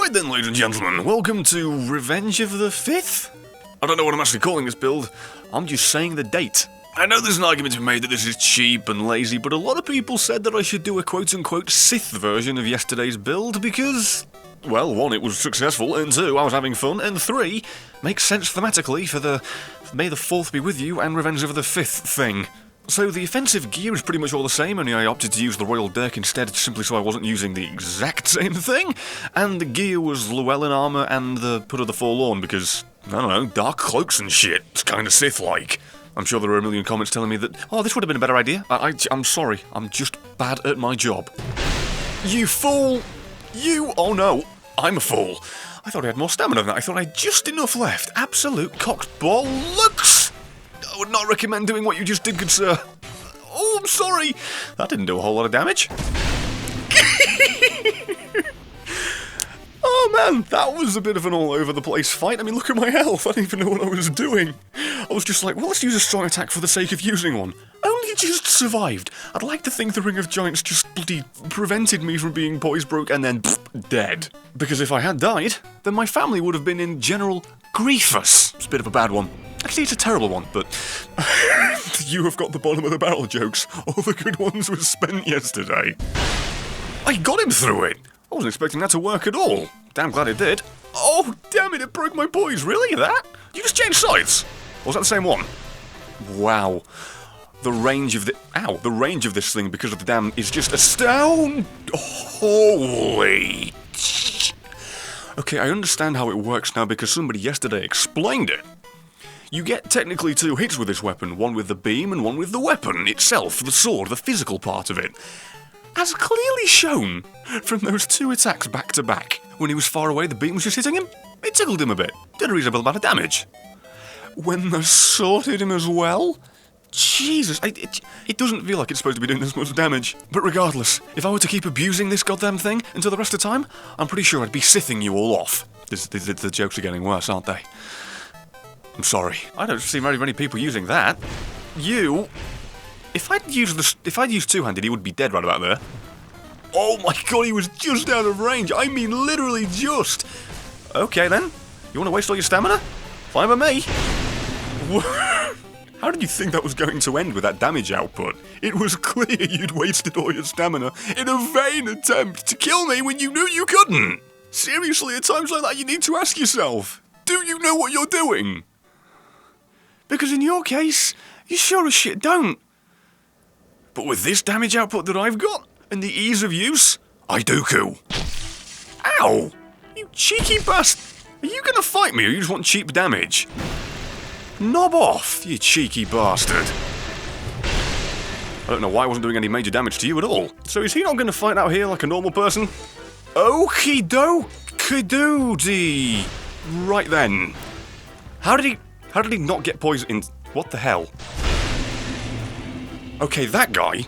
Right then, ladies and gentlemen, welcome to Revenge of the 5th? I don't know what I'm actually calling this build, I'm just saying the date. I know there's an argument to be made that this is cheap and lazy, but a lot of people said that I should do a quote-unquote Sith version of yesterday's build because, well, 1, it was successful, and 2, I was having fun, and 3, makes sense thematically for the May the 4th be with you and Revenge of the 5th thing. So the offensive gear is pretty much all the same, only I opted to use the Royal Dirk instead simply so I wasn't using the exact same thing, and the gear was Llewellyn armour and the Put of the Forlorn because, I don't know, dark cloaks and shit. It's kinda Sith-like. I'm sure there are a million comments telling me that, oh, this would have been a better idea. I'm sorry, I'm just bad at my job. You fool! You! Oh no, I'm a fool. I thought I had more stamina than that. I thought I had just enough left. Absolute cocked bollocks! I would not recommend doing what you just did, good sir. Oh, I'm sorry. That didn't do a whole lot of damage. Oh man, that was a bit of an all-over-the-place fight. I mean, look at my health. I didn't even know what I was doing. I was just like, well, let's use a strong attack for the sake of using one. Only just survived. I'd like to think the Ring of Giants just bloody prevented me from being poised broke and then dead. Because if I had died, then my family would have been in general griefus. It's a bit of a bad one. Actually, it's a terrible one, but you have got the bottom of the barrel jokes. All the good ones were spent yesterday. I got him through it. I wasn't expecting that to work at all. Damn glad it did. Oh, damn it broke my poise. Really? That? You just changed sides? Or was that the same one? Wow. The range of the range of this thing because of the dam is just astounding. Holy. Okay, I understand how it works now because somebody yesterday explained it. You get technically 2 hits with this weapon, one with the beam and one with the weapon itself, the sword, the physical part of it. As clearly shown from those 2 attacks back to back. When he was far away, the beam was just hitting him. It tickled him a bit. Did a reasonable amount of damage. When the sword hit him as well? Jesus, it doesn't feel like it's supposed to be doing this much damage. But regardless, if I were to keep abusing this goddamn thing until the rest of the time, I'm pretty sure I'd be Sithing you all off. The jokes are getting worse, aren't they? I'm sorry. I don't see very many people using that. You... If I'd used two-handed, he would be dead right about there. Oh my god, he was just out of range. I mean, literally just. Okay then. You want to waste all your stamina? Fine by me. How did you think that was going to end with that damage output? It was clear you'd wasted all your stamina in a vain attempt to kill me when you knew you couldn't. Seriously, at times like that you need to ask yourself, do you know what you're doing? Because in your case, you sure as shit don't. But with this damage output that I've got, and the ease of use, I do-koo. Ow! You cheeky bastard! Are you gonna fight me or you just want cheap damage? Knob off, you cheeky bastard. I don't know why I wasn't doing any major damage to you at all. So is he not gonna fight out here like a normal person? Okie dokie. Right then. How did he not get poisoned? What the hell? Okay, that guy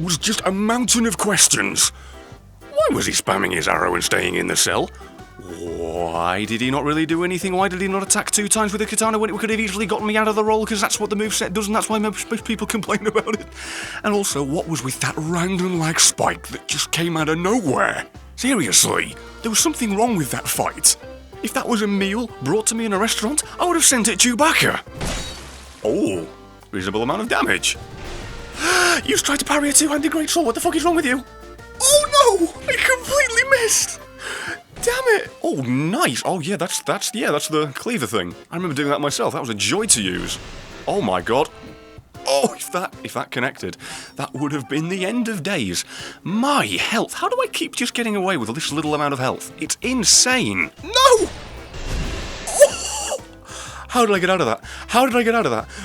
was just a mountain of questions. Why was he spamming his arrow and staying in the cell? Why did he not really do anything? Why did he not attack 2 times with a katana when it could have easily gotten me out of the roll? Because that's what the moveset does and that's why most people complain about it. And also, what was with that random lag spike that just came out of nowhere? Seriously, there was something wrong with that fight. If that was a meal brought to me in a restaurant, I would have sent it Chewbacca. Oh, reasonable amount of damage. You tried to parry a 2-handed greatsword. What the fuck is wrong with you? Oh no! I completely missed. Damn it! Oh, nice. Oh yeah, that's the cleaver thing. I remember doing that myself. That was a joy to use. Oh my god. Oh, if that connected, that would have been the end of days. My health. How do I keep just getting away with this little amount of health? It's insane. No! Oh! How did I get out of that?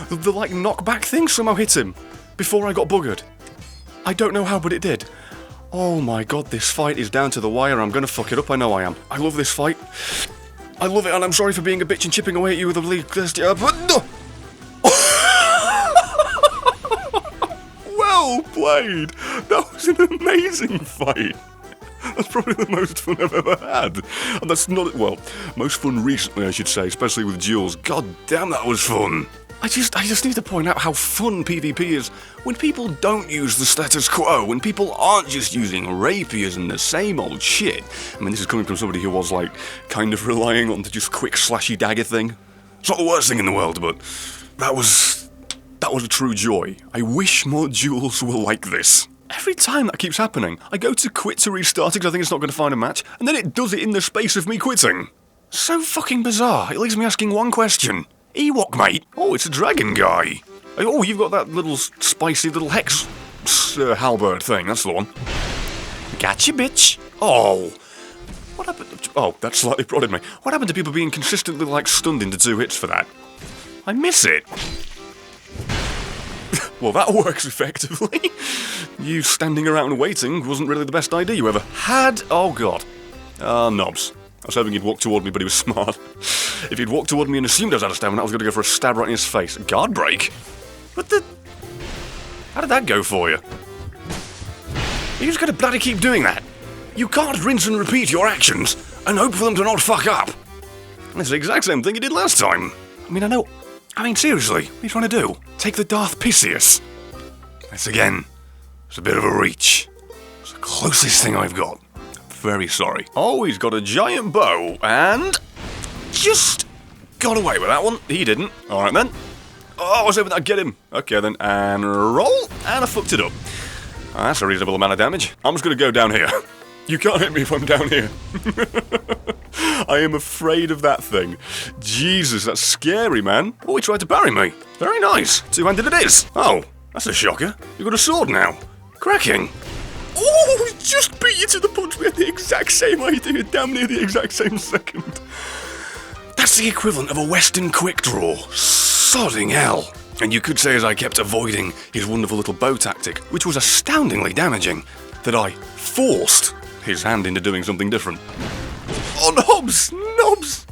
The like knockback thing somehow hit him before I got buggered. I don't know how, but it did. Oh my god, this fight is down to the wire. I'm gonna fuck it up, I know I am. I love this fight. I love it, and I'm sorry for being a bitch and chipping away at you with a league but no! Well played! That was an amazing fight. That's probably the most fun I've ever had. And that's not, well, most fun recently, I should say, especially with duels. God damn, that was fun. I just need to point out how fun PvP is when people don't use the status quo, when people aren't just using rapiers and the same old shit. I mean, this is coming from somebody who was, like, kind of relying on the just quick slashy dagger thing. It's not the worst thing in the world, but that was a true joy. I wish more duels were like this. Every time that keeps happening, I go to quit to restart it because I think it's not going to find a match, and then it does it in the space of me quitting. So fucking bizarre. It leaves me asking one question. Ewok, mate. Oh, it's a dragon guy. Oh, you've got that little spicy little hex halberd thing. That's the one. Gotcha, bitch. Oh. What happened? Oh, that slightly prodded me. What happened to people being consistently, like, stunned into 2 hits for that? I miss it. Well, that works effectively. You standing around waiting wasn't really the best idea you ever had. Oh, God. Knobs. I was hoping he'd walk toward me, but he was smart. If he'd walked toward me and assumed I was out of stamina, I was going to go for a stab right in his face. Guard break? What the... How did that go for you? You just gotta bloody keep doing that. You can't rinse and repeat your actions and hope for them to not fuck up. That's the exact same thing you did last time. I mean, seriously, what are you trying to do? Take the Darth Pisceus? That's again, it's a bit of a reach. It's the closest thing I've got. Very sorry. Oh, he's got a giant bow, and... just got away with that one. He didn't. Alright then. Oh, I was hoping I'd get him. Okay then, and roll, and I fucked it up. That's a reasonable amount of damage. I'm just gonna go down here. You can't hit me if I'm down here. I am afraid of that thing. Jesus, that's scary, man. Oh, he tried to parry me. Very nice. Two-handed it is. Oh, that's a shocker. You've got a sword now. Cracking. Oh, he just beat you to the punch. We had the exact same idea, damn near the exact same second. That's the equivalent of a Western quick draw. Sodding hell. And you could say as I kept avoiding his wonderful little bow tactic, which was astoundingly damaging, that I forced his hand into doing something different. Oh, Knobs! Knobs!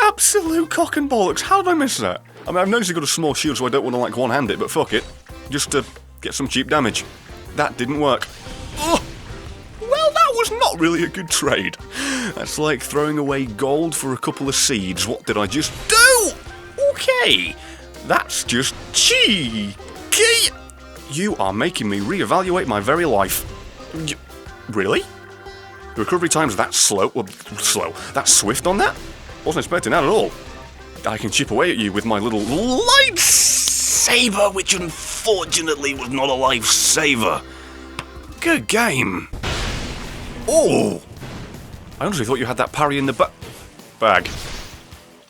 Absolute cock and bollocks. How did I miss that? I mean, I've noticed he's got a small shield, so I don't want to, like, one-hand it, but fuck it. Just to get some cheap damage. That didn't work. Oh! Well, that was not really a good trade. That's like throwing away gold for a couple of seeds. What did I just do? Okay. That's just cheeky. You are making me reevaluate my very life. Really? The recovery time's that slow? Well, that's swift on that? Wasn't expecting that at all. I can chip away at you with my little lightsaber, which unfortunately was not a lifesaver. Good game. Oh! I honestly thought you had that parry in the bag.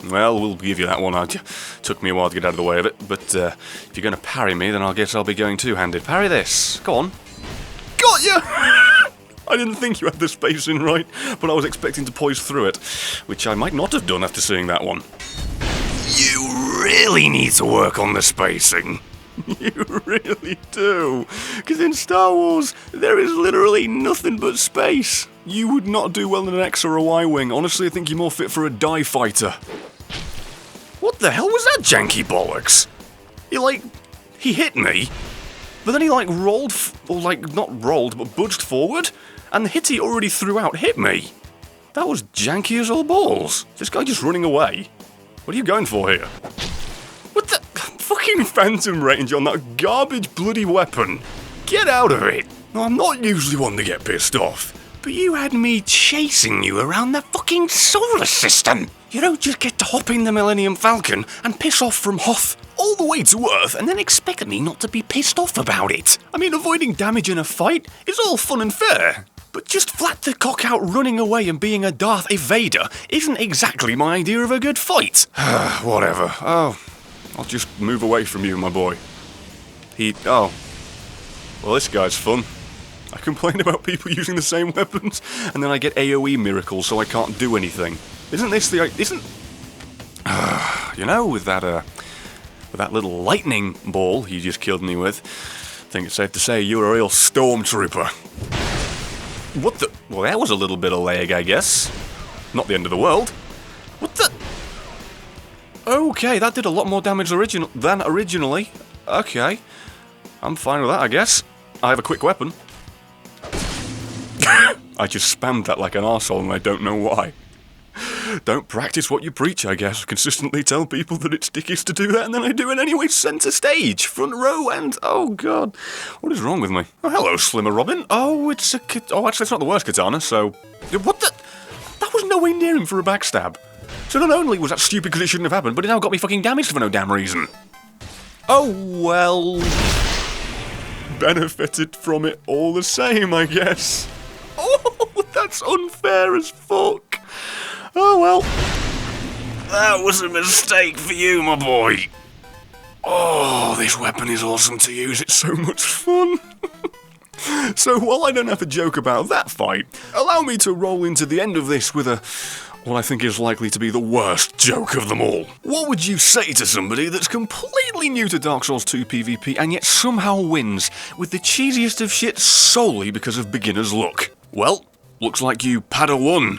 Well, we'll give you that one. It took me a while to get out of the way of it, but if you're going to parry me, then I guess I'll be going two-handed. Parry this. Go on. Got ya! I didn't think you had the spacing right, but I was expecting to poise through it, which I might not have done after seeing that one. You really need to work on the spacing. You really do. Because in Star Wars, there is literally nothing but space. You would not do well in an X or a Y-Wing. Honestly, I think you're more fit for a DIE fighter. What the hell was that janky bollocks? He hit me, but then he rolled, or not rolled, but budged forward, and the hit he already threw out hit me. That was janky as all balls. This guy just running away. What are you going for here? What the fucking phantom range on that garbage bloody weapon? Get out of it. No, I'm not usually one to get pissed off, but you had me chasing you around the fucking solar system. You don't just get to hop in the Millennium Falcon and piss off from Hoth all the way to Earth and then expect me not to be pissed off about it. I mean, avoiding damage in a fight is all fun and fair, but just flat the cock out running away and being a Darth evader isn't exactly my idea of a good fight. Whatever. Oh, I'll just move away from you, my boy. Oh. Well, this guy's fun. I complain about people using the same weapons, and then I get AoE miracles so I can't do anything. Isn't this the... you know, with that little lightning ball you just killed me with, I think it's safe to say you're a real stormtrooper. What the... Well, that was a little bit of lag, I guess. Not the end of the world. What the... Okay, that did a lot more damage than originally. Okay. I'm fine with that, I guess. I have a quick weapon. I just spammed that like an arsehole and I don't know why. Don't practice what you preach, I guess. Consistently tell people that it's dickish to do that, and then I do it anyway. Centre stage, front row, and oh god, what is wrong with me? Oh, hello, Slimmer Robin. Oh, it's a oh, actually, it's not the worst katana. So, what the? That was nowhere near him for a backstab. So not only was that stupid because it shouldn't have happened, but it now got me fucking damaged for no damn reason. Oh well, benefited from it all the same, I guess. Oh, that's unfair as fuck. Oh well. That was a mistake for you, my boy. Oh, this weapon is awesome to use. It's so much fun. So while I don't have to joke about that fight, allow me to roll into the end of this with what I think is likely to be the worst joke of them all. What would you say to somebody that's completely new to Dark Souls 2 PvP and yet somehow wins with the cheesiest of shit solely because of beginner's luck? Well, looks like you Padawan.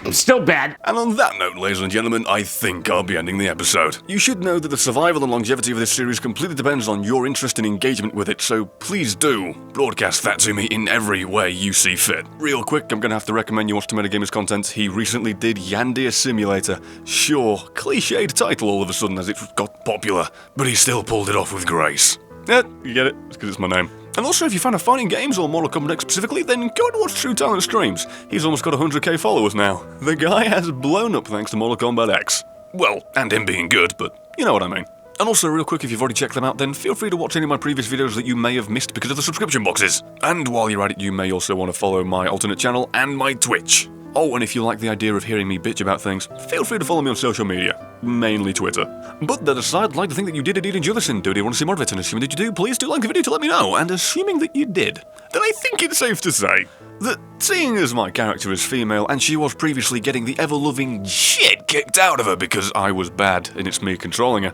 I'm still bad. And on that note, ladies and gentlemen, I think I'll be ending the episode. You should know that the survival and longevity of this series completely depends on your interest and engagement with it, so please do broadcast that to me in every way you see fit. Real quick, I'm gonna have to recommend you watch Tomato Gamer's content. He recently did Yandir Simulator. Sure, cliched title all of a sudden as it got popular, but he still pulled it off with grace. Yeah, you get it, it's because it's my name. And also, if you're a fan of fighting games or Mortal Kombat X specifically, then go and watch True Talent streams. He's almost got 100k followers now. The guy has blown up thanks to Mortal Kombat X. Well, and him being good, but you know what I mean. And also, real quick, if you've already checked them out, then feel free to watch any of my previous videos that you may have missed because of the subscription boxes. And while you're at it, you may also want to follow my alternate channel and my Twitch. Oh, and if you like the idea of hearing me bitch about things, feel free to follow me on social media. Mainly Twitter. But that aside, I'd like to think that you did indeed enjoy this and do you want to see more of it, and assuming that you do, please do like the video to let me know, and assuming that you did, then I think it's safe to say that seeing as my character is female and she was previously getting the ever-loving shit kicked out of her because I was bad and it's me controlling her,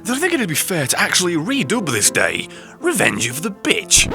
then I think it'd be fair to actually redub this day Revenge of the Bitch.